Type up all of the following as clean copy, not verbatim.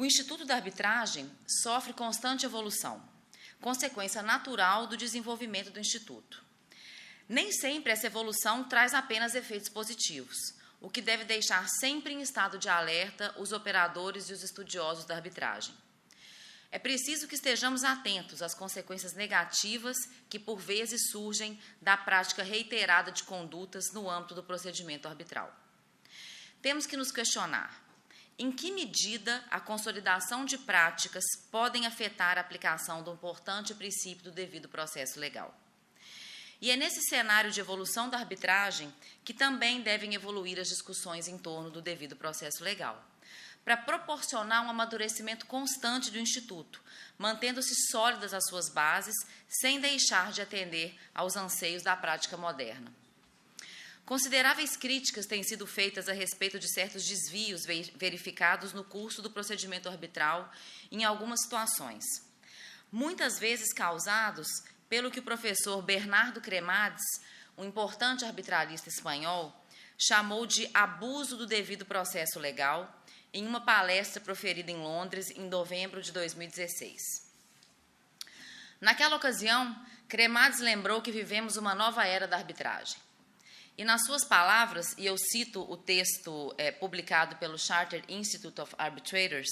O Instituto da Arbitragem sofre constante evolução, consequência natural do desenvolvimento do Instituto. Nem sempre essa evolução traz apenas efeitos positivos, o que deve deixar sempre em estado de alerta os operadores e os estudiosos da arbitragem. É preciso que estejamos atentos às consequências negativas que, por vezes, surgem da prática reiterada de condutas no âmbito do procedimento arbitral. Temos que nos questionar: em que medida a consolidação de práticas podem afetar a aplicação do importante princípio do devido processo legal? E é nesse cenário de evolução da arbitragem que também devem evoluir as discussões em torno do devido processo legal, para proporcionar um amadurecimento constante do Instituto, mantendo-se sólidas as suas bases, sem deixar de atender aos anseios da prática moderna. Consideráveis críticas têm sido feitas a respeito de certos desvios verificados no curso do procedimento arbitral em algumas situações, muitas vezes causados pelo que o professor Bernardo Cremades, um importante arbitralista espanhol, chamou de abuso do devido processo legal, em uma palestra proferida em Londres em novembro de 2016. Naquela ocasião, Cremades lembrou que vivemos uma nova era da arbitragem. E nas suas palavras, e eu cito o texto publicado pelo Chartered Institute of Arbitrators,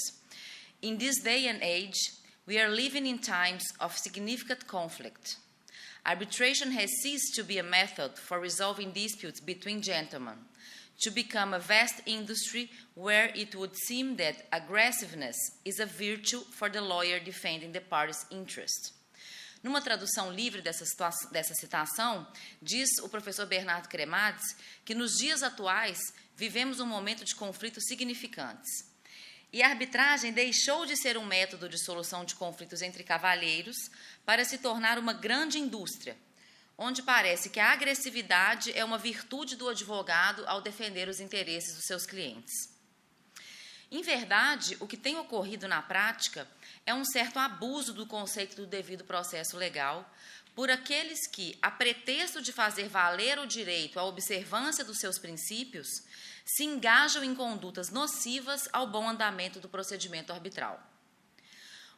"In this day and age, we are living in times of significant conflict. Arbitration has ceased to be a method for resolving disputes between gentlemen, to become a vast industry where it would seem that aggressiveness is a virtue for the lawyer defending the party's interest." Numa tradução livre dessa citação, diz o professor Bernardo Cremades que nos dias atuais vivemos um momento de conflitos significantes. E a arbitragem deixou de ser um método de solução de conflitos entre cavalheiros para se tornar uma grande indústria, onde parece que a agressividade é uma virtude do advogado ao defender os interesses dos seus clientes. Em verdade, o que tem ocorrido na prática é um certo abuso do conceito do devido processo legal por aqueles que, a pretexto de fazer valer o direito à observância dos seus princípios, se engajam em condutas nocivas ao bom andamento do procedimento arbitral.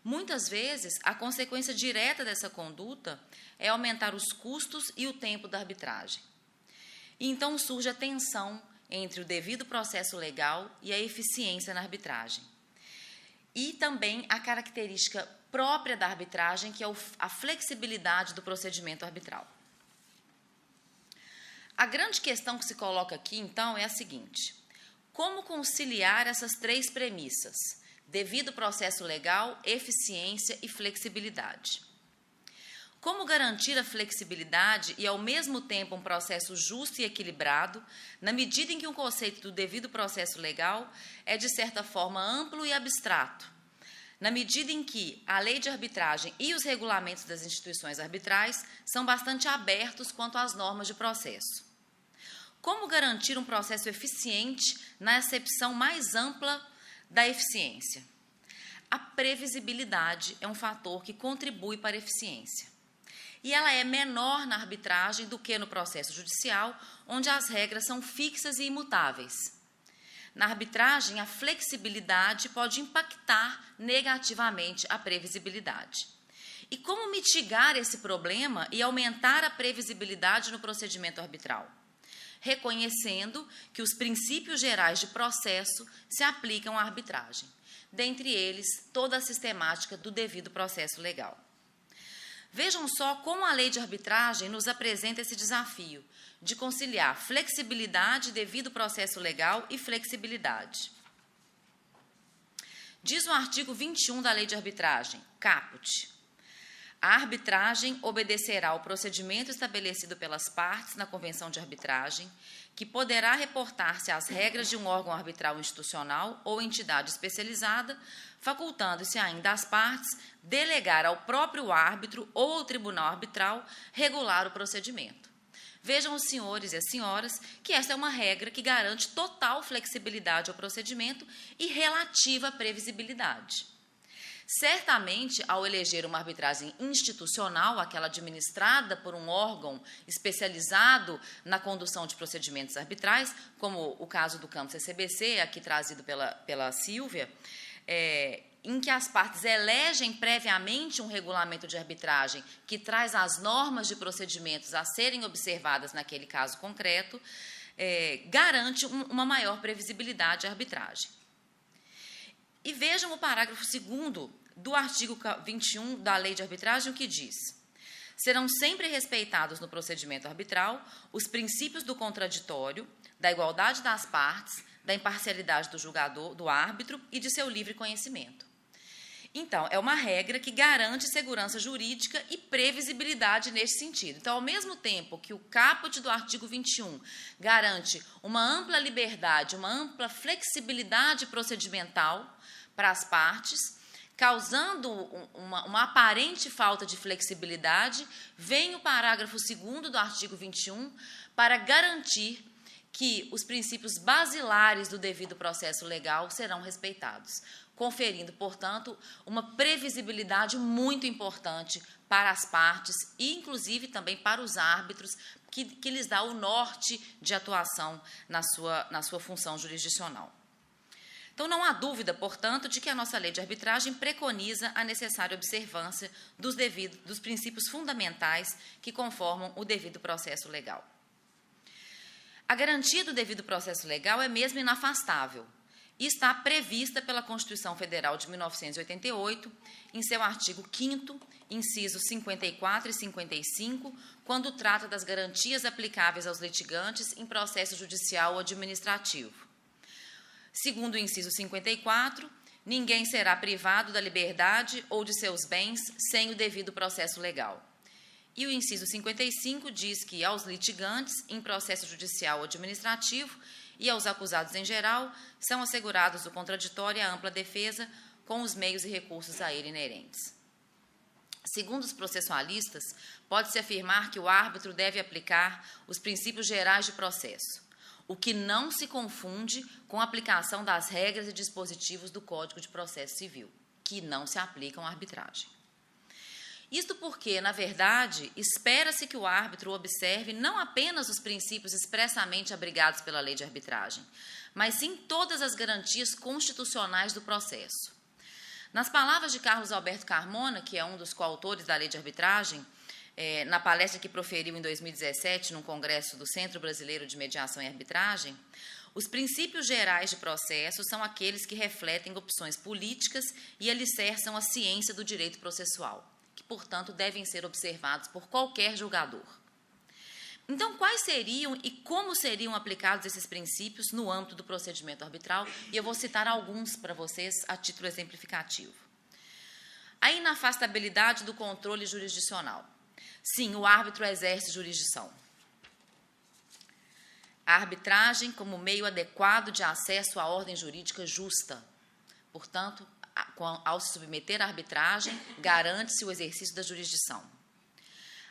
Muitas vezes, a consequência direta dessa conduta é aumentar os custos e o tempo da arbitragem. E então surge a tensão entre o devido processo legal e a eficiência na arbitragem. E também a característica própria da arbitragem, que é a flexibilidade do procedimento arbitral. A grande questão que se coloca aqui, então, é a seguinte: como conciliar essas três premissas: devido processo legal, eficiência e flexibilidade? Como garantir a flexibilidade e, ao mesmo tempo, um processo justo e equilibrado, na medida em que o conceito do devido processo legal é, de certa forma, amplo e abstrato, na medida em que a lei de arbitragem e os regulamentos das instituições arbitrais são bastante abertos quanto às normas de processo? Como garantir um processo eficiente na acepção mais ampla da eficiência? A previsibilidade é um fator que contribui para a eficiência. E ela é menor na arbitragem do que no processo judicial, onde as regras são fixas e imutáveis. Na arbitragem, a flexibilidade pode impactar negativamente a previsibilidade. E como mitigar esse problema e aumentar a previsibilidade no procedimento arbitral? Reconhecendo que os princípios gerais de processo se aplicam à arbitragem, dentre eles toda a sistemática do devido processo legal. Vejam só como a lei de arbitragem nos apresenta esse desafio de conciliar flexibilidade, devido processo legal e flexibilidade. Diz o artigo 21 da lei de arbitragem, caput: a arbitragem obedecerá ao procedimento estabelecido pelas partes na Convenção de Arbitragem, que poderá reportar-se às regras de um órgão arbitral institucional ou entidade especializada, facultando-se ainda às partes delegar ao próprio árbitro ou ao tribunal arbitral regular o procedimento. Vejam os senhores e as senhoras que essa é uma regra que garante total flexibilidade ao procedimento e relativa previsibilidade. Certamente, ao eleger uma arbitragem institucional, aquela administrada por um órgão especializado na condução de procedimentos arbitrais, como o caso do campo CCBC, aqui trazido pela Silvia, em que as partes elegem previamente um regulamento de arbitragem que traz as normas de procedimentos a serem observadas naquele caso concreto, garante uma maior previsibilidade à arbitragem. E vejam o parágrafo 2º do artigo 21 da Lei de Arbitragem, o que diz: serão sempre respeitados no procedimento arbitral os princípios do contraditório, da igualdade das partes, da imparcialidade do julgador, do árbitro e de seu livre conhecimento. Então, é uma regra que garante segurança jurídica e previsibilidade neste sentido. Então, ao mesmo tempo que o caput do artigo 21 garante uma ampla liberdade, uma ampla flexibilidade procedimental para as partes, causando uma aparente falta de flexibilidade, vem o parágrafo 2º do artigo 21 para garantir que os princípios basilares do devido processo legal serão respeitados, conferindo, portanto, uma previsibilidade muito importante para as partes e, inclusive, também para os árbitros, que lhes dá o norte de atuação na sua função jurisdicional. Então, não há dúvida, portanto, de que a nossa lei de arbitragem preconiza a necessária observância dos princípios fundamentais que conformam o devido processo legal. A garantia do devido processo legal é mesmo inafastável e está prevista pela Constituição Federal de 1988, em seu artigo 5º, incisos 54 e 55, quando trata das garantias aplicáveis aos litigantes em processo judicial ou administrativo. Segundo o inciso 54, ninguém será privado da liberdade ou de seus bens sem o devido processo legal. E o inciso 55 diz que aos litigantes em processo judicial ou administrativo e aos acusados em geral são assegurados o contraditório e a ampla defesa com os meios e recursos a ele inerentes. Segundo os processualistas, pode-se afirmar que o árbitro deve aplicar os princípios gerais de processo, o que não se confunde com a aplicação das regras e dispositivos do Código de Processo Civil, que não se aplicam à arbitragem. Isto porque, na verdade, espera-se que o árbitro observe não apenas os princípios expressamente abrigados pela lei de arbitragem, mas sim todas as garantias constitucionais do processo. Nas palavras de Carlos Alberto Carmona, que é um dos coautores da lei de arbitragem, na palestra que proferiu em 2017 no Congresso do Centro Brasileiro de Mediação e Arbitragem, os princípios gerais de processo são aqueles que refletem opções políticas e alicerçam a ciência do direito processual, que, portanto, devem ser observados por qualquer julgador. Então, quais seriam e como seriam aplicados esses princípios no âmbito do procedimento arbitral? E eu vou citar alguns para vocês a título exemplificativo. A inafastabilidade do controle jurisdicional. Sim, o árbitro exerce jurisdição. A arbitragem como meio adequado de acesso à ordem jurídica justa. Portanto, ao se submeter à arbitragem, garante-se o exercício da jurisdição.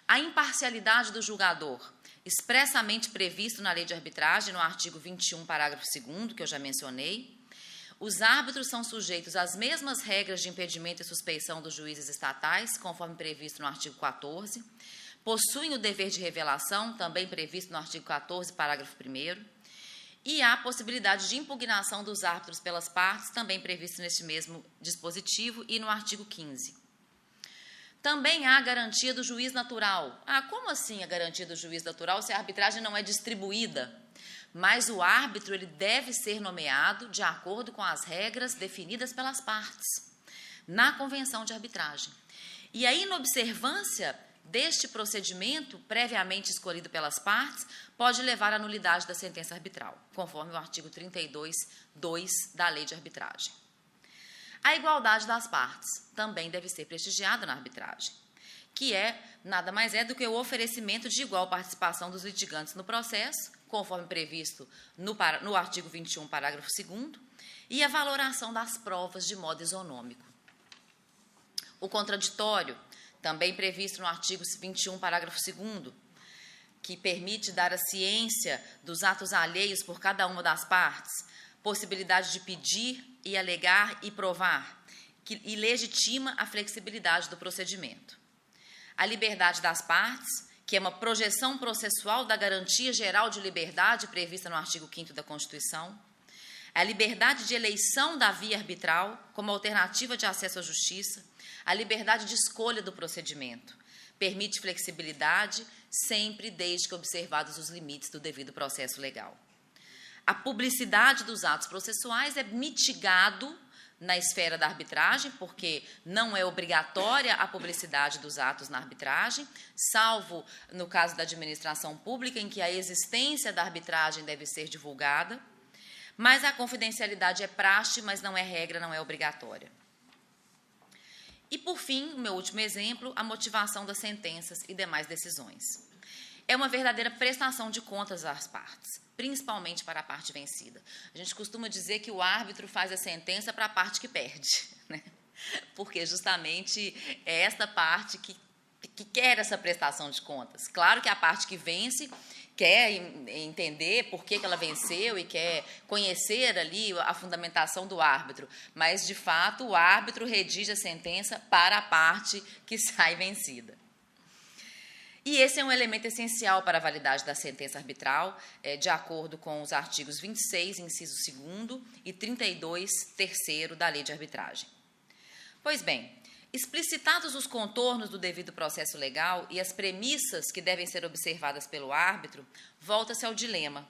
A imparcialidade do julgador, expressamente previsto na lei de arbitragem, no artigo 21, parágrafo 2º, que eu já mencionei. Os árbitros são sujeitos às mesmas regras de impedimento e suspeição dos juízes estatais, conforme previsto no artigo 14. Possuem o dever de revelação, também previsto no artigo 14, parágrafo 1º. E há a possibilidade de impugnação dos árbitros pelas partes, também previsto neste mesmo dispositivo e no artigo 15. Também há a garantia do juiz natural. Como assim a garantia do juiz natural se a arbitragem não é distribuída? Mas o árbitro ele deve ser nomeado de acordo com as regras definidas pelas partes, na convenção de arbitragem. E a inobservância deste procedimento, previamente escolhido pelas partes, pode levar à nulidade da sentença arbitral, conforme o artigo 32(2) da Lei de Arbitragem. A igualdade das partes também deve ser prestigiada na arbitragem, que nada mais é do que o oferecimento de igual participação dos litigantes no processo, conforme previsto no artigo 21, parágrafo 2º, e a valoração das provas de modo isonômico. O contraditório, também previsto no artigo 21, parágrafo 2º, que permite dar a ciência dos atos alheios por cada uma das partes, possibilidade de pedir e alegar e provar, e legitima a flexibilidade do procedimento. A liberdade das partes, que é uma projeção processual da garantia geral de liberdade prevista no artigo 5º da Constituição. a liberdade de eleição da via arbitral como alternativa de acesso à justiça, a liberdade de escolha do procedimento. Permite flexibilidade, sempre desde que observados os limites do devido processo legal. A publicidade dos atos processuais é mitigado na esfera da arbitragem, porque não é obrigatória a publicidade dos atos na arbitragem, salvo no caso da administração pública, em que a existência da arbitragem deve ser divulgada, mas a confidencialidade é praxe, mas não é regra, não é obrigatória. E, por fim, o meu último exemplo, a motivação das sentenças e demais decisões. É uma verdadeira prestação de contas às partes, principalmente para a parte vencida. A gente costuma dizer que o árbitro faz a sentença para a parte que perde, né? Porque justamente é esta parte que quer essa prestação de contas. Claro que a parte que vence quer entender por que ela venceu e quer conhecer ali a fundamentação do árbitro, mas, de fato, o árbitro redige a sentença para a parte que sai vencida. E esse é um elemento essencial para a validade da sentença arbitral, de acordo com os artigos 26, inciso 2º, e 32, terceiro da Lei de Arbitragem. Pois bem, explicitados os contornos do devido processo legal e as premissas que devem ser observadas pelo árbitro, volta-se ao dilema: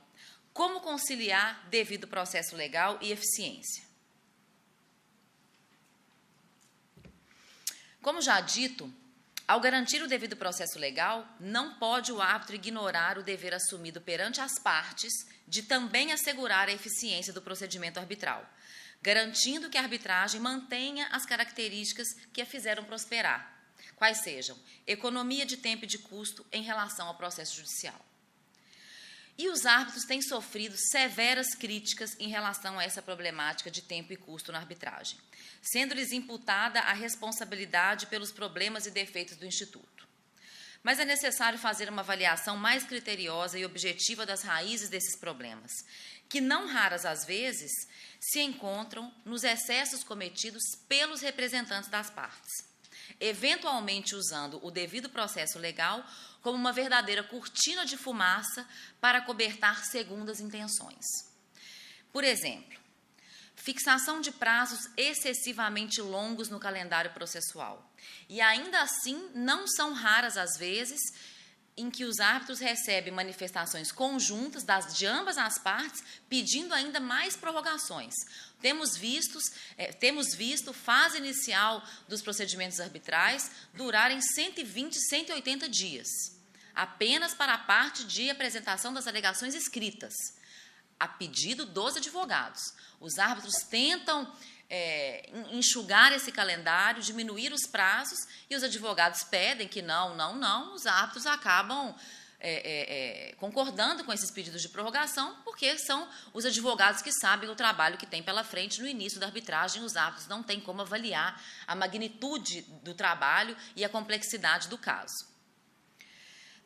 como conciliar devido processo legal e eficiência? Como já dito, ao garantir o devido processo legal, não pode o árbitro ignorar o dever assumido perante as partes de também assegurar a eficiência do procedimento arbitral, garantindo que a arbitragem mantenha as características que a fizeram prosperar, quais sejam economia de tempo e de custo em relação ao processo judicial. E os árbitros têm sofrido severas críticas em relação a essa problemática de tempo e custo na arbitragem, sendo-lhes imputada a responsabilidade pelos problemas e defeitos do Instituto. Mas é necessário fazer uma avaliação mais criteriosa e objetiva das raízes desses problemas, que não raras às vezes se encontram nos excessos cometidos pelos representantes das partes, eventualmente usando o devido processo legal como uma verdadeira cortina de fumaça para cobertar segundas intenções. Por exemplo, fixação de prazos excessivamente longos no calendário processual. E ainda assim, não são raras as vezes em que os árbitros recebem manifestações conjuntas de ambas as partes, pedindo ainda mais prorrogações. Temos visto fase inicial dos procedimentos arbitrais durarem 120, 180 dias, apenas para a parte de apresentação das alegações escritas, a pedido dos advogados. Os árbitros tentam enxugar esse calendário, diminuir os prazos, e os advogados pedem que não, os árbitros acabam concordando com esses pedidos de prorrogação, porque são os advogados que sabem o trabalho que tem pela frente no início da arbitragem. Os árbitros não têm como avaliar a magnitude do trabalho e a complexidade do caso.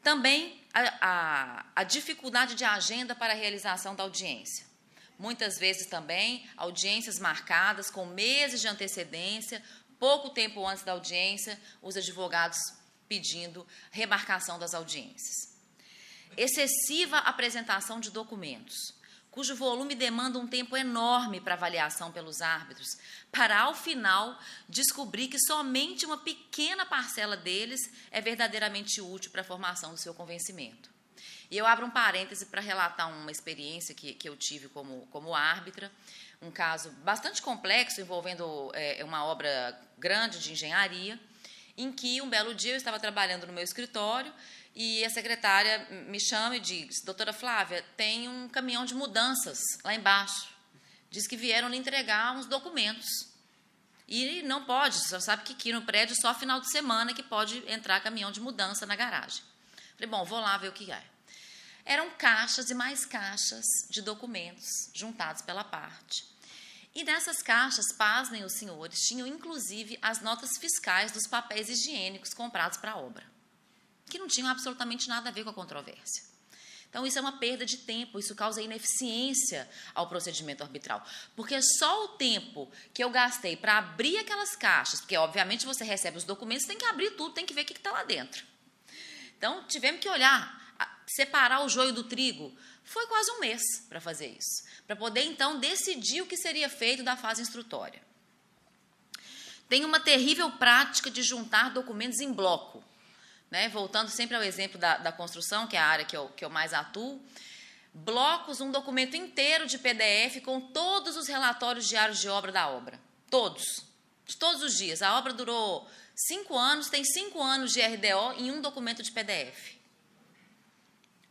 Também a dificuldade de agenda para a realização da audiência. Muitas vezes também audiências marcadas com meses de antecedência, pouco tempo antes da audiência, os advogados pedindo remarcação das audiências. Excessiva apresentação de documentos, cujo volume demanda um tempo enorme para avaliação pelos árbitros, para, ao final, descobrir que somente uma pequena parcela deles é verdadeiramente útil para a formação do seu convencimento. E eu abro um parêntese para relatar uma experiência que eu tive como árbitra, um caso bastante complexo, envolvendo uma obra grande de engenharia, em que, um belo dia, eu estava trabalhando no meu escritório e a secretária me chama e diz: doutora Flávia, tem um caminhão de mudanças lá embaixo. Diz que vieram lhe entregar uns documentos. E não pode, você sabe que aqui no prédio só final de semana que pode entrar caminhão de mudança na garagem. Falei, bom, vou lá ver o que é. Eram caixas e mais caixas de documentos juntados pela parte. E nessas caixas, pasmem os senhores, tinham inclusive as notas fiscais dos papéis higiênicos comprados para a obra, que não tinham absolutamente nada a ver com a controvérsia. Então, isso é uma perda de tempo, isso causa ineficiência ao procedimento arbitral, porque só o tempo que eu gastei para abrir aquelas caixas, porque, obviamente, você recebe os documentos, tem que abrir tudo, tem que ver o que está lá dentro. Então, tivemos que olhar separar o joio do trigo. Foi quase um mês para fazer isso, para poder, então, decidir o que seria feito da fase instrutória. Tem uma terrível prática de juntar documentos em bloco, né? Voltando sempre ao exemplo da construção, que é a área que eu mais atuo. Blocos, um documento inteiro de PDF com todos os relatórios diários de obra da obra. Todos. De todos os dias. A obra durou 5 anos, tem 5 anos de RDO em um documento de PDF.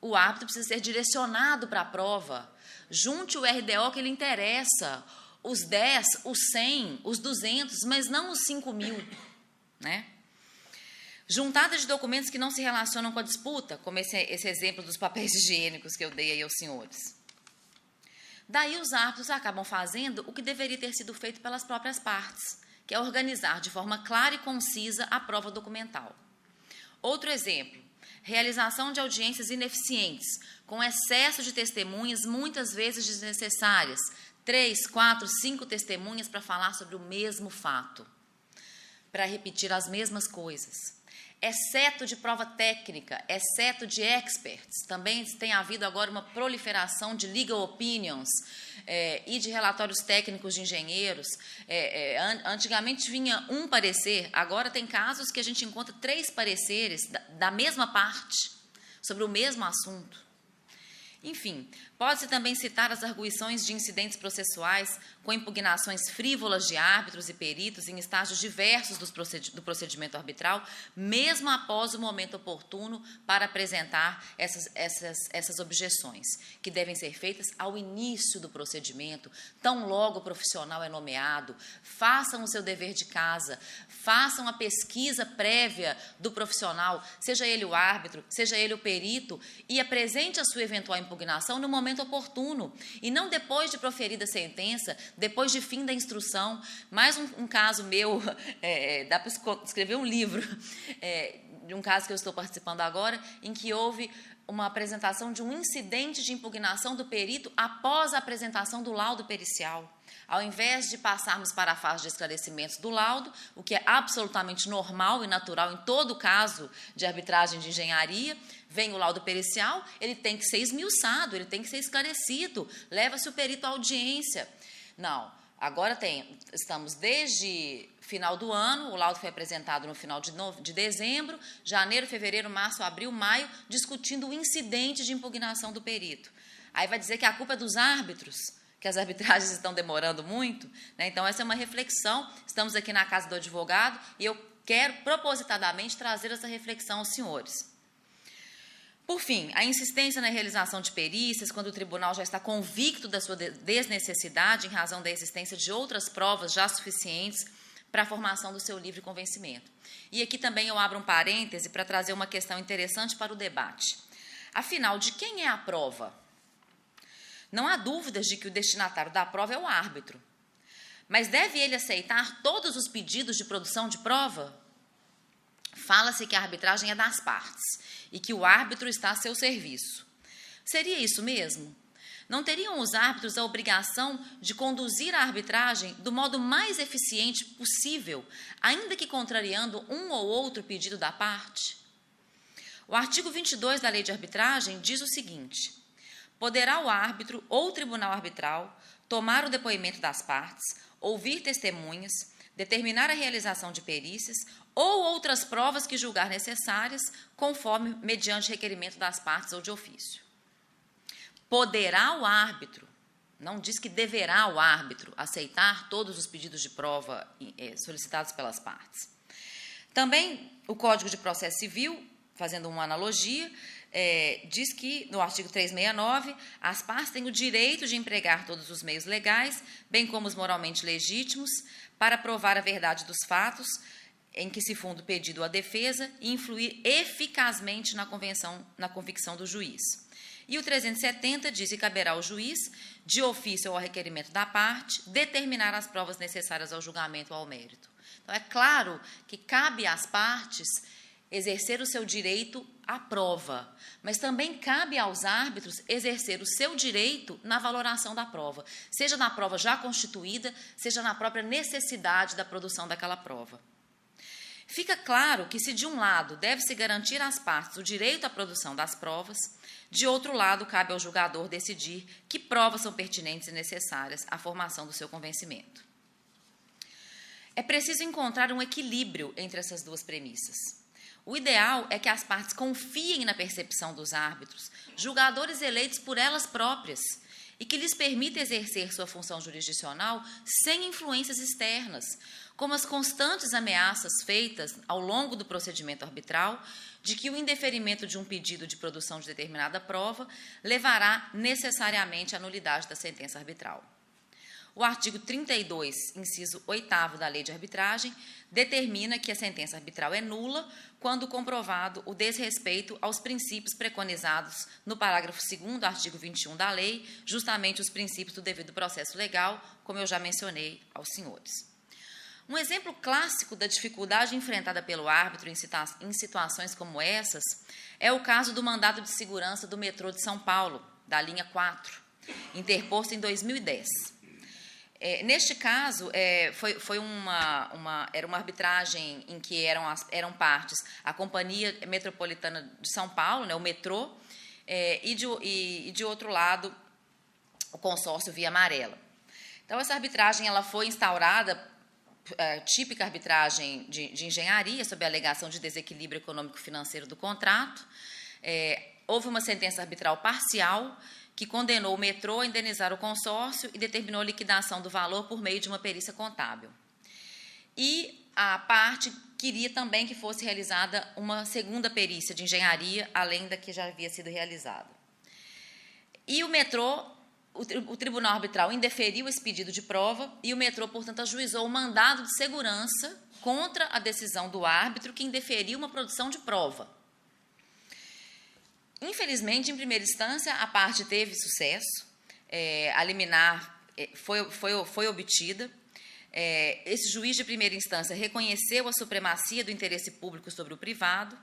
O árbitro precisa ser direcionado para a prova. Junte o RDO que lhe interessa. Os 10, os 100, os 200, mas não os 5.000, né? Juntada de documentos que não se relacionam com a disputa, como esse exemplo dos papéis higiênicos que eu dei aí aos senhores. Daí os árbitros acabam fazendo o que deveria ter sido feito pelas próprias partes, que é organizar de forma clara e concisa a prova documental. Outro exemplo, realização de audiências ineficientes, com excesso de testemunhas, muitas vezes desnecessárias, 3, 4, 5 testemunhas para falar sobre o mesmo fato, para repetir as mesmas coisas. Exceto de prova técnica, exceto de experts. Também tem havido agora uma proliferação de legal opinions e de relatórios técnicos de engenheiros. Antigamente vinha um parecer, agora tem casos que a gente encontra 3 pareceres da mesma parte, sobre o mesmo assunto. Enfim, pode-se também citar as arguições de incidentes processuais com impugnações frívolas de árbitros e peritos em estágios diversos do procedimento arbitral, mesmo após o momento oportuno para apresentar essas objeções, que devem ser feitas ao início do procedimento, tão logo o profissional é nomeado. Façam o seu dever de casa, façam a pesquisa prévia do profissional, seja ele o árbitro, seja ele o perito, e apresente a sua eventual impugnação no momento oportuno, e não depois de proferida a sentença, depois de fim da instrução. Mais um caso meu, dá para escrever um livro, de um caso que eu estou participando agora, em que houve uma apresentação de um incidente de impugnação do perito após a apresentação do laudo pericial. Ao invés de passarmos para a fase de esclarecimentos do laudo, o que é absolutamente normal e natural em todo caso de arbitragem de engenharia, vem o laudo pericial, ele tem que ser esmiuçado, ele tem que ser esclarecido, leva-se o perito à audiência. Não, agora estamos desde final do ano, o laudo foi apresentado no final de dezembro, janeiro, fevereiro, março, abril, maio, discutindo o incidente de impugnação do perito. Aí vai dizer que a culpa é dos árbitros, que as arbitragens estão demorando muito, né? Então, essa é uma reflexão. Estamos aqui na Casa do Advogado e eu quero propositadamente trazer essa reflexão aos senhores. Por fim, a insistência na realização de perícias, quando o tribunal já está convicto da sua desnecessidade em razão da existência de outras provas já suficientes para a formação do seu livre convencimento. E aqui também eu abro um parêntese para trazer uma questão interessante para o debate. Afinal, de quem é a prova? Não há dúvidas de que o destinatário da prova é o árbitro. Mas deve ele aceitar todos os pedidos de produção de prova? Fala-se que a arbitragem é das partes e que o árbitro está a seu serviço. Seria isso mesmo? Não teriam os árbitros a obrigação de conduzir a arbitragem do modo mais eficiente possível, ainda que contrariando um ou outro pedido da parte? O artigo 22 da Lei de Arbitragem diz o seguinte: poderá o árbitro ou o tribunal arbitral tomar o depoimento das partes, ouvir testemunhas, determinar a realização de perícias ou outras provas que julgar necessárias, conforme mediante requerimento das partes ou de ofício. Poderá o árbitro, não diz que deverá o árbitro aceitar todos os pedidos de prova solicitados pelas partes. Também o Código de Processo Civil, fazendo uma analogia, diz que, no artigo 369, as partes têm o direito de empregar todos os meios legais, bem como os moralmente legítimos, para provar a verdade dos fatos em que se funda o pedido ou a defesa e influir eficazmente na convicção do juiz. E o 370 diz que caberá ao juiz, de ofício ou ao requerimento da parte, determinar as provas necessárias ao julgamento ou ao mérito. Então, é claro que cabe às partes exercer o seu direito à prova, mas também cabe aos árbitros exercer o seu direito na valoração da prova, seja na prova já constituída, seja na própria necessidade da produção daquela prova. Fica claro que, se de um lado deve-se garantir às partes o direito à produção das provas, de outro lado cabe ao julgador decidir que provas são pertinentes e necessárias à formação do seu convencimento. É preciso encontrar um equilíbrio entre essas duas premissas. O ideal é que as partes confiem na percepção dos árbitros, julgadores eleitos por elas próprias, e que lhes permita exercer sua função jurisdicional sem influências externas, como as constantes ameaças feitas ao longo do procedimento arbitral de que o indeferimento de um pedido de produção de determinada prova levará necessariamente à nulidade da sentença arbitral. O artigo 32, inciso 8º da Lei de Arbitragem, determina que a sentença arbitral é nula quando comprovado o desrespeito aos princípios preconizados no parágrafo 2º, artigo 21 da lei, justamente os princípios do devido processo legal, como eu já mencionei aos senhores. Um exemplo clássico da dificuldade enfrentada pelo árbitro em situações como essas é o caso do mandado de segurança do metrô de São Paulo, da linha 4, interposto em 2010. Neste caso, era uma arbitragem em que eram partes a Companhia Metropolitana de São Paulo, né, o metrô, e de outro lado, o consórcio Via Amarela. Então, essa arbitragem ela foi instaurada, típica arbitragem de engenharia, sob a alegação de desequilíbrio econômico-financeiro do contrato. Houve uma sentença arbitral parcial que condenou o metrô a indenizar o consórcio e determinou a liquidação do valor por meio de uma perícia contábil. E a parte queria também que fosse realizada uma segunda perícia de engenharia, além da que já havia sido realizada. E o metrô, o Tribunal Arbitral indeferiu esse pedido de prova e o metrô, portanto, ajuizou o mandado de segurança contra a decisão do árbitro que indeferiu uma produção de prova. Infelizmente, em primeira instância, a parte teve sucesso, a liminar foi obtida. Esse juiz de primeira instância reconheceu a supremacia do interesse público sobre o privado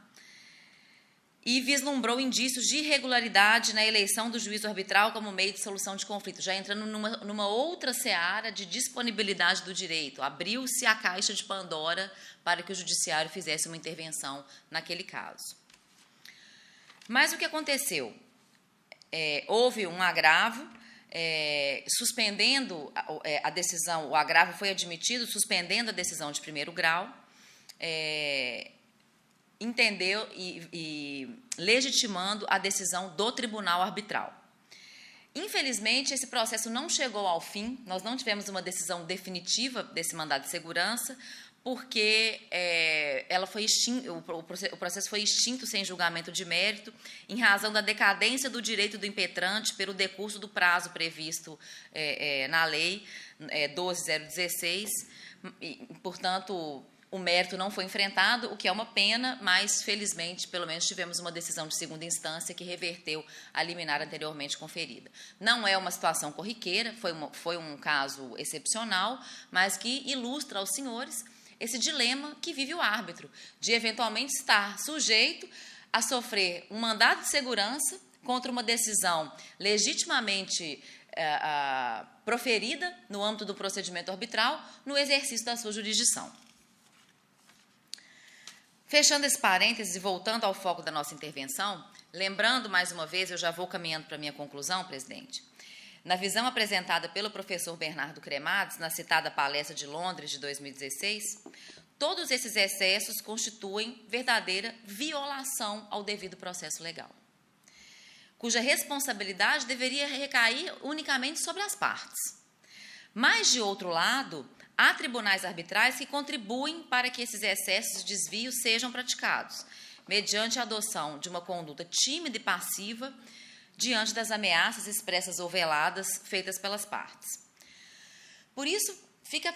e vislumbrou indícios de irregularidade na eleição do juízo arbitral como meio de solução de conflito, já entrando numa outra seara de disponibilidade do direito. Abriu-se a caixa de Pandora para que o judiciário fizesse uma intervenção naquele caso. Mas o que aconteceu? Houve um agravo, suspendendo a decisão, o agravo foi admitido, suspendendo a decisão de primeiro grau, entendeu e legitimando a decisão do tribunal arbitral. Infelizmente, esse processo não chegou ao fim, nós não tivemos uma decisão definitiva desse mandado de segurança, porque o processo foi extinto sem julgamento de mérito, em razão da decadência do direito do impetrante pelo decurso do prazo previsto na Lei 12.016. Portanto, o mérito não foi enfrentado, o que é uma pena, mas, felizmente, pelo menos tivemos uma decisão de segunda instância que reverteu a liminar anteriormente conferida. Não é uma situação corriqueira, foi um caso excepcional, mas que ilustra aos senhores esse dilema que vive o árbitro, de eventualmente estar sujeito a sofrer um mandado de segurança contra uma decisão legitimamente proferida no âmbito do procedimento arbitral, no exercício da sua jurisdição. Fechando esse parênteses e voltando ao foco da nossa intervenção, lembrando mais uma vez, eu já vou caminhando para a minha conclusão, presidente, na visão apresentada pelo professor Bernardo Cremades, na citada palestra de Londres de 2016, todos esses excessos constituem verdadeira violação ao devido processo legal, cuja responsabilidade deveria recair unicamente sobre as partes. Mas, de outro lado, há tribunais arbitrais que contribuem para que esses excessos e desvios sejam praticados, mediante a adoção de uma conduta tímida e passiva, diante das ameaças expressas ou veladas feitas pelas partes. Por isso, fica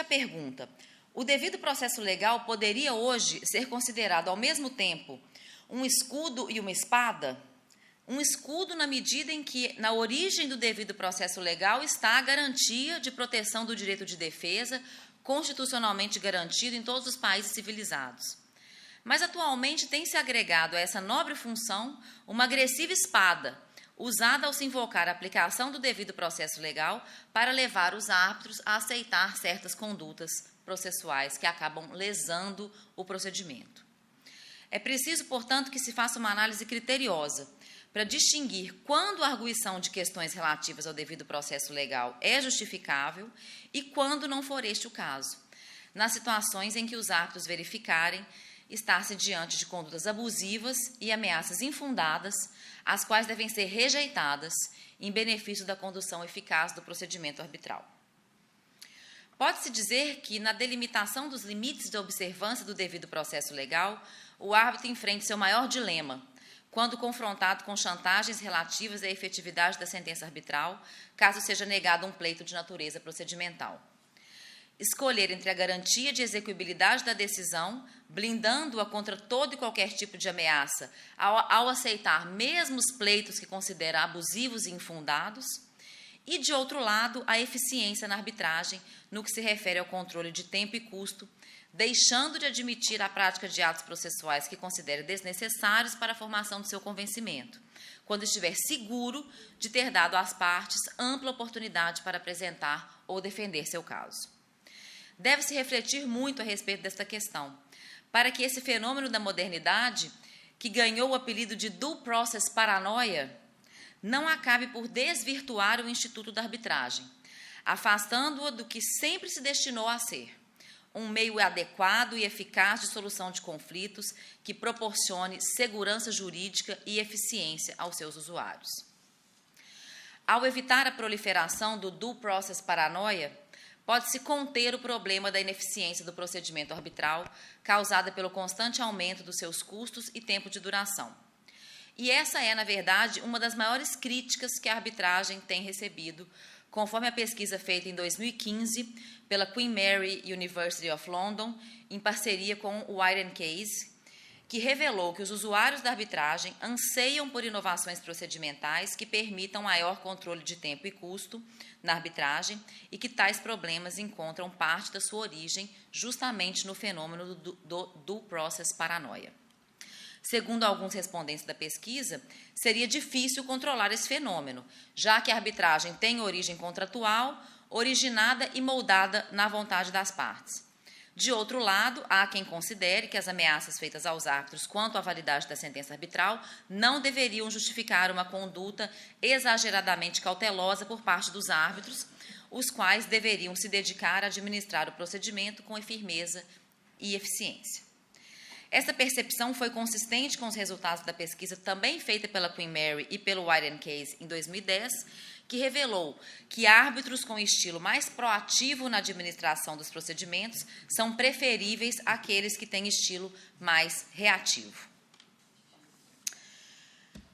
a pergunta: o devido processo legal poderia hoje ser considerado ao mesmo tempo um escudo e uma espada? Um escudo na medida em que, na origem do devido processo legal, está a garantia de proteção do direito de defesa, constitucionalmente garantido em todos os países civilizados. Mas, atualmente, tem se agregado a essa nobre função uma agressiva espada, usada ao se invocar a aplicação do devido processo legal para levar os árbitros a aceitar certas condutas processuais que acabam lesando o procedimento. É preciso, portanto, que se faça uma análise criteriosa para distinguir quando a arguição de questões relativas ao devido processo legal é justificável e quando não for este o caso, nas situações em que os árbitros verificarem estar-se diante de condutas abusivas e ameaças infundadas, as quais devem ser rejeitadas em benefício da condução eficaz do procedimento arbitral. Pode-se dizer que, na delimitação dos limites de observância do devido processo legal, o árbitro enfrenta seu maior dilema, quando confrontado com chantagens relativas à efetividade da sentença arbitral, caso seja negado um pleito de natureza procedimental. Escolher entre a garantia de execuibilidade da decisão, blindando-a contra todo e qualquer tipo de ameaça, ao aceitar mesmo os pleitos que considera abusivos e infundados, e, de outro lado, a eficiência na arbitragem, no que se refere ao controle de tempo e custo, deixando de admitir a prática de atos processuais que considere desnecessários para a formação do seu convencimento, quando estiver seguro de ter dado às partes ampla oportunidade para apresentar ou defender seu caso. Deve-se refletir muito a respeito desta questão, para que esse fenômeno da modernidade, que ganhou o apelido de due process paranoia, não acabe por desvirtuar o Instituto da Arbitragem, afastando-o do que sempre se destinou a ser, um meio adequado e eficaz de solução de conflitos que proporcione segurança jurídica e eficiência aos seus usuários. Ao evitar a proliferação do due process paranoia, pode-se conter o problema da ineficiência do procedimento arbitral, causada pelo constante aumento dos seus custos e tempo de duração. E essa é, na verdade, uma das maiores críticas que a arbitragem tem recebido, conforme a pesquisa feita em 2015 pela Queen Mary University of London, em parceria com o White & Case, que revelou que os usuários da arbitragem anseiam por inovações procedimentais que permitam maior controle de tempo e custo na arbitragem e que tais problemas encontram parte da sua origem justamente no fenômeno do due process paranoia. Segundo alguns respondentes da pesquisa, seria difícil controlar esse fenômeno, já que a arbitragem tem origem contratual, originada e moldada na vontade das partes. De outro lado, há quem considere que as ameaças feitas aos árbitros quanto à validade da sentença arbitral não deveriam justificar uma conduta exageradamente cautelosa por parte dos árbitros, os quais deveriam se dedicar a administrar o procedimento com firmeza e eficiência. Essa percepção foi consistente com os resultados da pesquisa também feita pela Queen Mary e pelo White & Case em 2010, que revelou que árbitros com estilo mais proativo na administração dos procedimentos são preferíveis àqueles que têm estilo mais reativo.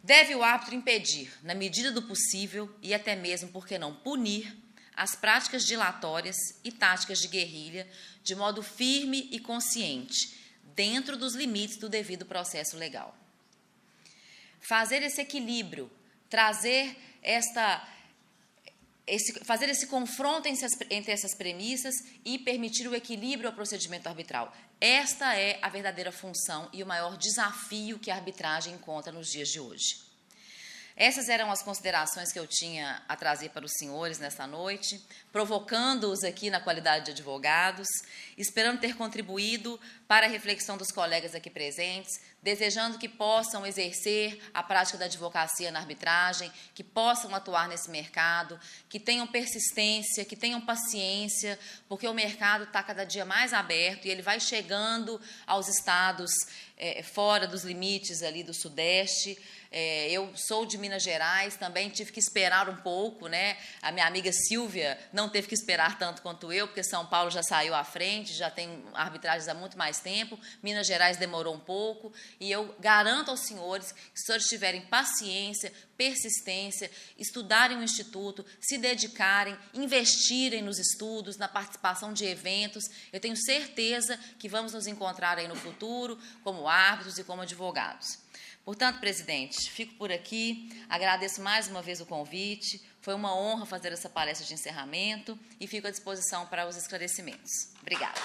Deve o árbitro impedir, na medida do possível, e até mesmo, por que não, punir, as práticas dilatórias e táticas de guerrilha de modo firme e consciente, dentro dos limites do devido processo legal. Fazer esse equilíbrio, fazer esse confronto entre essas premissas e permitir o equilíbrio ao procedimento arbitral. Esta é a verdadeira função e o maior desafio que a arbitragem encontra nos dias de hoje. Essas eram as considerações que eu tinha a trazer para os senhores nesta noite, provocando-os aqui na qualidade de advogados, esperando ter contribuído para a reflexão dos colegas aqui presentes, desejando que possam exercer a prática da advocacia na arbitragem, que possam atuar nesse mercado, que tenham persistência, que tenham paciência, porque o mercado está cada dia mais aberto e ele vai chegando aos estados fora dos limites ali do Sudeste. Eu sou de Minas Gerais, também tive que esperar um pouco, né? A minha amiga Silvia não teve que esperar tanto quanto eu, porque São Paulo já saiu à frente, já tem arbitragens há muito mais tempo, Minas Gerais demorou um pouco, e eu garanto aos senhores que, se os senhores tiverem paciência, persistência, estudarem o Instituto, se dedicarem, investirem nos estudos, na participação de eventos, eu tenho certeza que vamos nos encontrar aí no futuro, como árbitros e como advogados. Portanto, presidente, fico por aqui, agradeço mais uma vez o convite, foi uma honra fazer essa palestra de encerramento e fico à disposição para os esclarecimentos. Obrigada.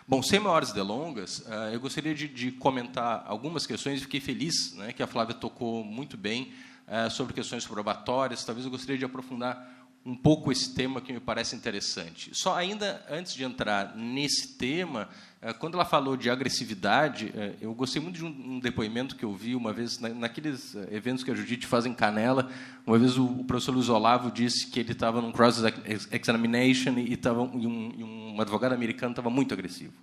Bom, sem maiores delongas, eu gostaria de comentar algumas questões, fiquei feliz, né, que a Flávia tocou muito bem sobre questões probatórias, talvez eu gostaria de aprofundar um pouco esse tema que me parece interessante. Só ainda antes de entrar nesse tema, quando ela falou de agressividade, eu gostei muito de um depoimento que eu vi uma vez, naqueles eventos que a Judite faz em Canela. Uma vez o professor Luiz Olavo disse que ele estava num cross-examination e um advogado americano estava muito agressivo.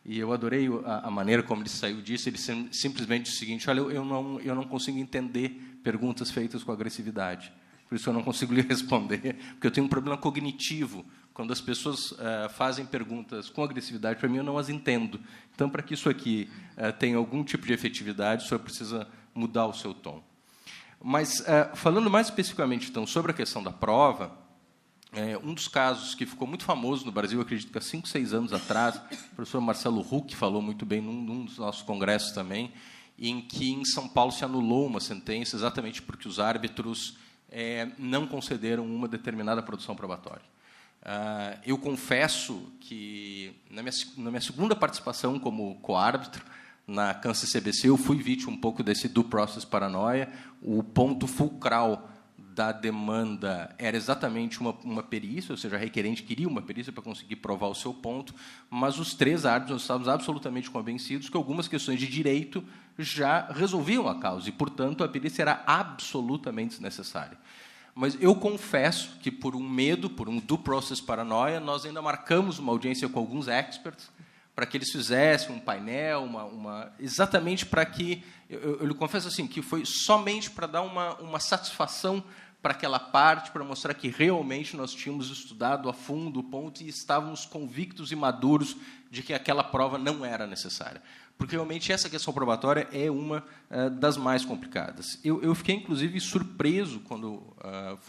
E eu adorei a maneira como ele saiu disso. Ele simplesmente disse o seguinte: olha, eu não consigo entender perguntas feitas com agressividade. Por isso eu não consigo lhe responder, porque eu tenho um problema cognitivo. Quando as pessoas fazem perguntas com agressividade, para mim, eu não as entendo. Então, para que isso aqui tenha algum tipo de efetividade, o senhor precisa mudar o seu tom. Mas, falando mais especificamente, então, sobre a questão da prova, um dos casos que ficou muito famoso no Brasil, acredito que há 5, 6 anos atrás, o professor Marcelo Huck falou muito bem num dos nossos congressos também, em que, em São Paulo, se anulou uma sentença exatamente porque os árbitros não concederam uma determinada produção probatória. Eu confesso que, na minha segunda participação como coárbitro, na Kansas CBC, eu fui vítima um pouco desse due process paranoia. O ponto fulcral da demanda era exatamente uma perícia, ou seja, a requerente queria uma perícia para conseguir provar o seu ponto, mas os 3 árbitros nós estávamos absolutamente convencidos que algumas questões de direito já resolviam a causa e, portanto, a perícia era absolutamente desnecessária. Mas eu confesso que, por um medo, por um due process paranoia, nós ainda marcamos uma audiência com alguns experts para que eles fizessem um painel, exatamente para que... Eu lhe confesso assim, que foi somente para dar uma satisfação para aquela parte, para mostrar que realmente nós tínhamos estudado a fundo o ponto e estávamos convictos e maduros de que aquela prova não era necessária. Porque, realmente, essa questão probatória é uma das mais complicadas. Eu fiquei, inclusive, surpreso quando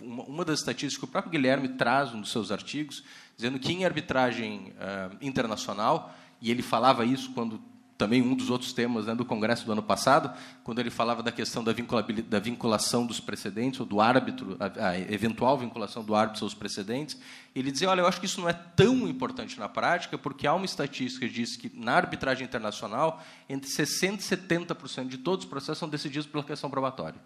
uma das estatísticas que o próprio Guilherme traz, nos seus artigos, dizendo que, em arbitragem internacional, e ele falava isso quando também um dos outros temas, né, do Congresso do ano passado, quando ele falava da questão da vinculação dos precedentes, ou do árbitro, a eventual vinculação do árbitro aos precedentes, ele dizia: olha, eu acho que isso não é tão importante na prática, porque há uma estatística que diz que, na arbitragem internacional, entre 60% e 70% de todos os processos são decididos pela questão probatória.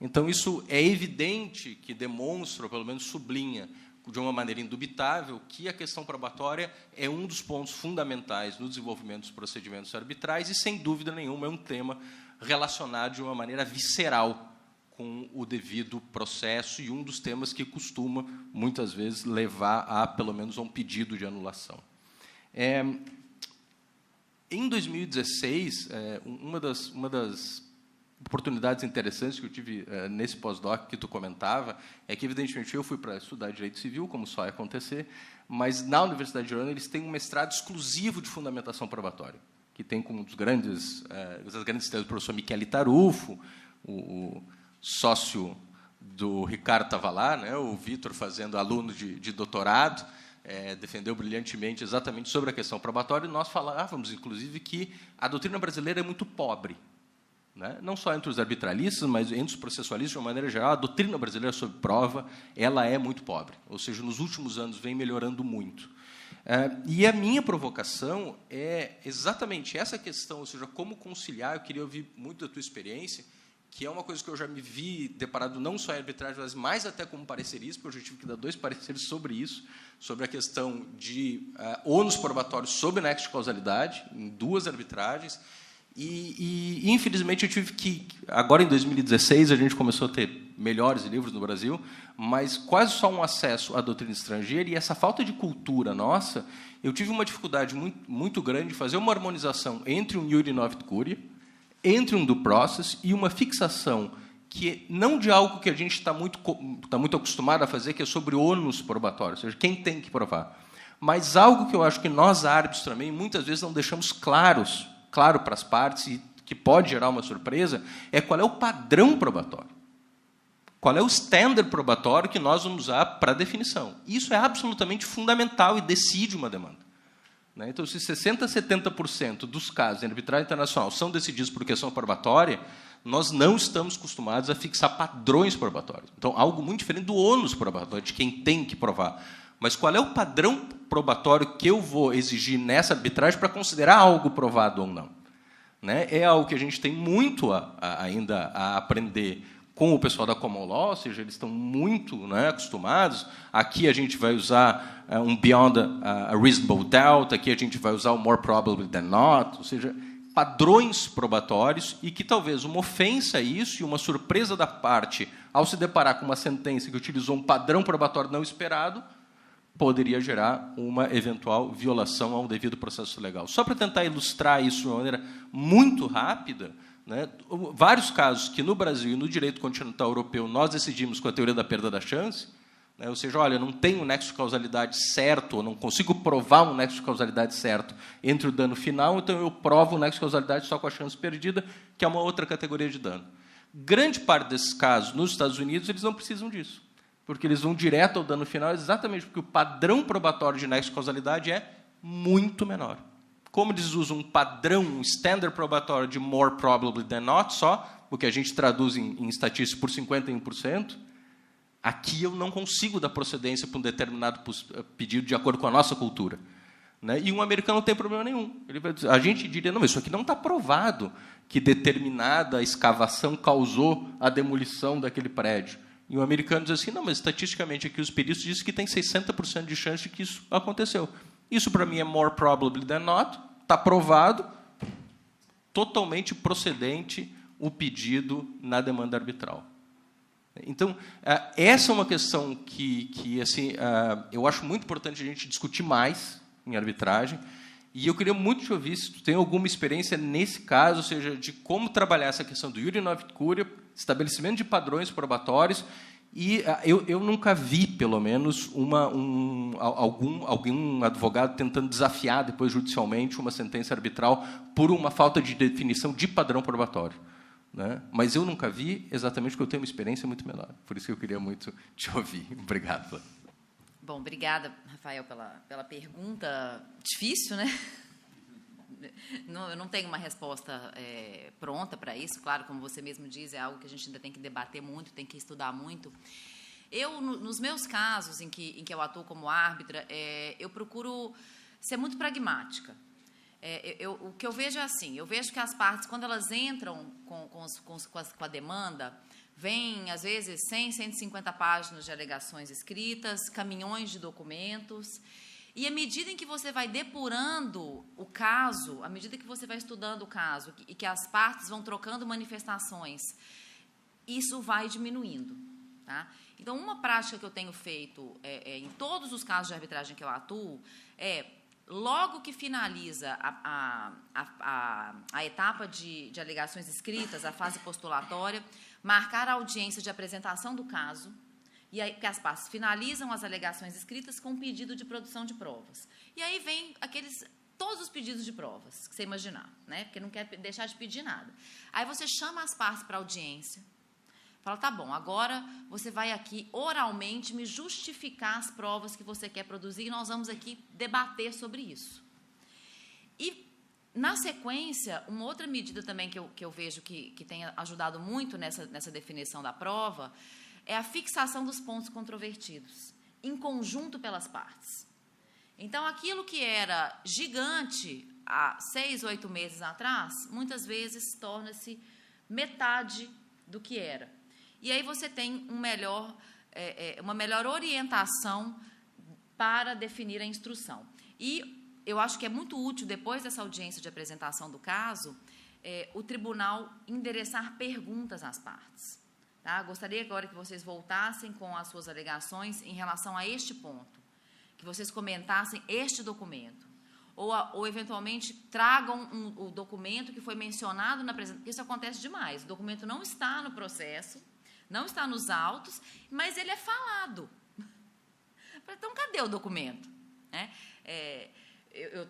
Então, isso é evidente que demonstra, ou pelo menos sublinha, de uma maneira indubitável, que a questão probatória é um dos pontos fundamentais no desenvolvimento dos procedimentos arbitrais e, sem dúvida nenhuma, é um tema relacionado de uma maneira visceral com o devido processo e um dos temas que costuma, muitas vezes, levar a, pelo menos, a um pedido de anulação. Em 2016, uma das oportunidades interessantes que eu tive nesse pós-doc que tu comentava é que, evidentemente, eu fui para estudar Direito Civil, como só ia acontecer, mas, na Universidade de Orlando, eles têm um mestrado exclusivo de fundamentação probatória, que tem como das grandes estrelas o professor Michele Tarufo, o sócio do Ricardo estava lá, né, o Vitor fazendo aluno de doutorado, defendeu brilhantemente exatamente sobre a questão probatória, e nós falávamos, inclusive, que a doutrina brasileira é muito pobre, né? Não só entre os arbitralistas, mas entre os processualistas, de uma maneira geral, a doutrina brasileira sobre prova ela é muito pobre, ou seja, nos últimos anos vem melhorando muito. E a minha provocação é exatamente essa questão, ou seja, como conciliar. Eu queria ouvir muito da tua experiência, que é uma coisa que eu já me vi deparado não só em arbitragem, mas mais até como parecerista, porque eu já tive que dar 2 pareceres sobre isso, sobre a questão de ônus probatórios sob nexo de causalidade, em 2 arbitragens. E, infelizmente, eu tive que... Agora, em 2016, a gente começou a ter melhores livros no Brasil, mas quase só um acesso à doutrina estrangeira, e essa falta de cultura nossa, eu tive uma dificuldade muito grande de fazer uma harmonização entre um iure novit curia, entre um due process e uma fixação que não de algo que a gente está muito acostumado a fazer, que é sobre ônus probatório, ou seja, quem tem que provar, mas algo que eu acho que nós, árbitros, também, muitas vezes não deixamos claro para as partes, e que pode gerar uma surpresa, é qual é o padrão probatório. Qual é o standard probatório que nós vamos usar para a definição. Isso é absolutamente fundamental e decide uma demanda. Né? Então, se 60% a 70% dos casos em arbitragem internacional são decididos por questão probatória, nós não estamos acostumados a fixar padrões probatórios. Então, algo muito diferente do ônus probatório, de quem tem que provar. Mas qual é o padrão probatório que eu vou exigir nessa arbitragem para considerar algo provado ou não? Né? É algo que a gente tem muito ainda a aprender com o pessoal da Common Law, ou seja, eles estão muito, né, acostumados. Aqui a gente vai usar um beyond a reasonable doubt, aqui a gente vai usar o more probably than not, ou seja, padrões probatórios, e que talvez uma ofensa a isso e uma surpresa da parte, ao se deparar com uma sentença que utilizou um padrão probatório não esperado, poderia gerar uma eventual violação ao devido processo legal. Só para tentar ilustrar isso de uma maneira muito rápida, né, vários casos que no Brasil e no direito continental europeu nós decidimos com a teoria da perda da chance, né, ou seja, olha, não tem um nexo de causalidade certo, ou não consigo provar um nexo de causalidade certo entre o dano final, então eu provo o nexo de causalidade só com a chance perdida, que é uma outra categoria de dano. Grande parte desses casos, nos Estados Unidos, eles não precisam disso, porque eles vão direto ao dano final, exatamente porque o padrão probatório de nexo de causalidade é muito menor. Como eles usam um padrão, um standard probatório de more probably than not, só, o que a gente traduz em estatística por 51%, aqui eu não consigo dar procedência para um determinado pedido de acordo com a nossa cultura. Né? E um americano não tem problema nenhum. Ele vai dizer, a gente diria, não, isso aqui não está provado que determinada escavação causou a demolição daquele prédio. E o americano diz assim, não, mas estatisticamente aqui os peritos dizem que tem 60% de chance de que isso aconteceu. Isso, para mim, é more probably than not, está provado, totalmente procedente o pedido na demanda arbitral. Então, essa é uma questão que assim, eu acho muito importante a gente discutir mais em arbitragem, e eu queria muito te ouvir se tu tem alguma experiência nesse caso, ou seja, de como trabalhar essa questão do iure novit curia, estabelecimento de padrões probatórios, e eu nunca vi, pelo menos, algum advogado tentando desafiar, depois, judicialmente, uma sentença arbitral por uma falta de definição de padrão probatório. Né? Mas eu nunca vi, exatamente porque eu tenho uma experiência muito menor. Por isso que eu queria muito te ouvir. Obrigado. Bom, obrigada, Rafael, pela pergunta difícil, né? Eu não tenho uma resposta pronta para isso. Claro, como você mesmo diz, é algo que a gente ainda tem que debater muito, tem que estudar muito. Eu, nos meus casos em que eu atuo como árbitra, eu procuro ser muito pragmática. O que eu vejo é assim, eu vejo que as partes, quando elas entram com a demanda, vem, às vezes, 100, 150 páginas de alegações escritas, caminhões de documentos, e à medida em que você vai depurando o caso, à medida que você vai estudando o caso e que as partes vão trocando manifestações, isso vai diminuindo. Tá? Então, uma prática que eu tenho feito em todos os casos de arbitragem que eu atuo logo que finaliza a etapa de alegações escritas, a fase postulatória, marcar a audiência de apresentação do caso, e aí que as partes finalizam as alegações escritas com um pedido de produção de provas. E aí vem todos os pedidos de provas que você imaginar, né? Porque não quer deixar de pedir nada. Aí você chama as partes para audiência, fala, tá bom, agora você vai aqui oralmente me justificar as provas que você quer produzir e nós vamos aqui debater sobre isso. E, na sequência, uma outra medida também que eu vejo que tem ajudado muito nessa definição da prova é a fixação dos pontos controvertidos, em conjunto pelas partes. Então, aquilo que era gigante há 6, 8 meses atrás, muitas vezes torna-se metade do que era. E aí você tem uma melhor orientação para definir a instrução. E eu acho que é muito útil, depois dessa audiência de apresentação do caso, o tribunal endereçar perguntas às partes. Tá? Gostaria agora que vocês voltassem com as suas alegações em relação a este ponto, que vocês comentassem este documento, ou eventualmente tragam o documento que foi mencionado na apresentação. Isso acontece demais, o documento não está no processo, não está nos autos, mas ele é falado. Então, cadê o documento? Eu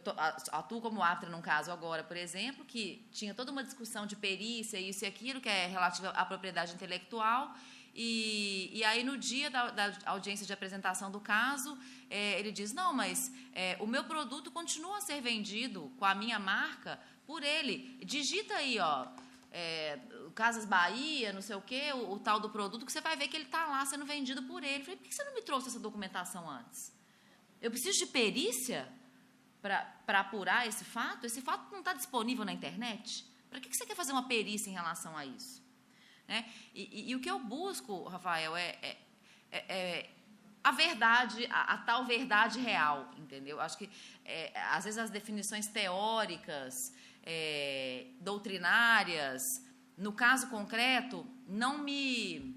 atuo como árbitra num caso agora, por exemplo, que tinha toda uma discussão de perícia, isso e aquilo, que é relativa à propriedade intelectual, e aí, no dia da audiência de apresentação do caso, ele diz, não, mas o meu produto continua a ser vendido com a minha marca por ele. Digita aí, Casas Bahia, não sei o quê, o tal do produto, que você vai ver que ele está lá sendo vendido por ele. Eu falei, por que você não me trouxe essa documentação antes? Eu preciso de perícia para apurar esse fato? Esse fato não está disponível na internet? Para que você quer fazer uma perícia em relação a isso? né? E o que eu busco, Rafael, é a verdade, a tal verdade real, entendeu? Acho que, às vezes, as definições teóricas, doutrinárias, no caso concreto, não me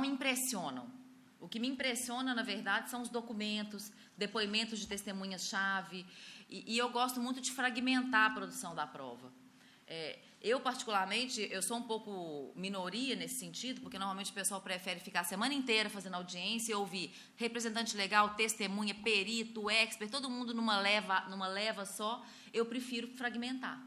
impressionam. O que me impressiona, na verdade, são os documentos, depoimentos de testemunhas-chave, e eu gosto muito de fragmentar a produção da prova. Eu, particularmente, eu sou um pouco minoria nesse sentido, porque normalmente o pessoal prefere ficar a semana inteira fazendo audiência e ouvir representante legal, testemunha, perito, expert, todo mundo numa leva só. Eu prefiro fragmentar.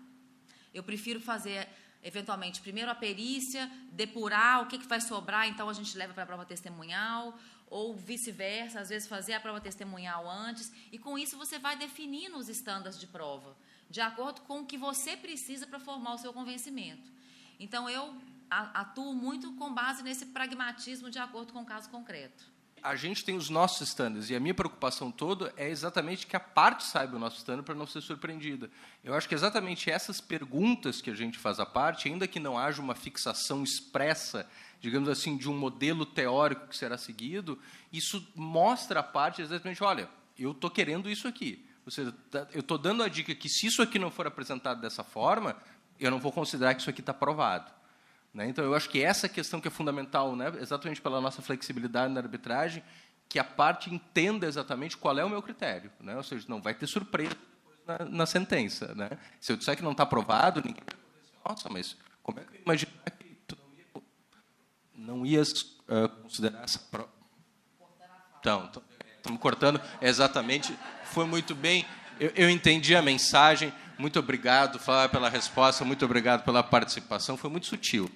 Eu prefiro fazer, eventualmente, primeiro a perícia, depurar o que vai sobrar, então a gente leva para a prova testemunhal, ou vice-versa, às vezes fazer a prova testemunhal antes, e com isso você vai definindo os estándares de prova, de acordo com o que você precisa para formar o seu convencimento. Então, eu atuo muito com base nesse pragmatismo de acordo com o caso concreto. A gente tem os nossos estándares, e a minha preocupação toda é exatamente que a parte saiba o nosso estándar para não ser surpreendida. Eu acho que exatamente essas perguntas que a gente faz à parte, ainda que não haja uma fixação expressa, digamos assim, de um modelo teórico que será seguido, isso mostra à parte exatamente, olha, eu estou querendo isso aqui. Ou seja, eu estou dando a dica que, se isso aqui não for apresentado dessa forma, eu não vou considerar que isso aqui está aprovado. Né? Então, eu acho que essa questão que é fundamental, né, exatamente pela nossa flexibilidade na arbitragem, que a parte entenda exatamente qual é o meu critério. Né? Ou seja, não vai ter surpresa na sentença. Né? Se eu disser que não está aprovado, ninguém vai dizer, nossa, mas como é que eu imaginar que tu não ias considerar essa prova? Então, estamos cortando. Exatamente. Foi muito bem. Eu entendi a mensagem. Muito obrigado, Flávia, pela resposta. Muito obrigado pela participação. Foi muito sutil.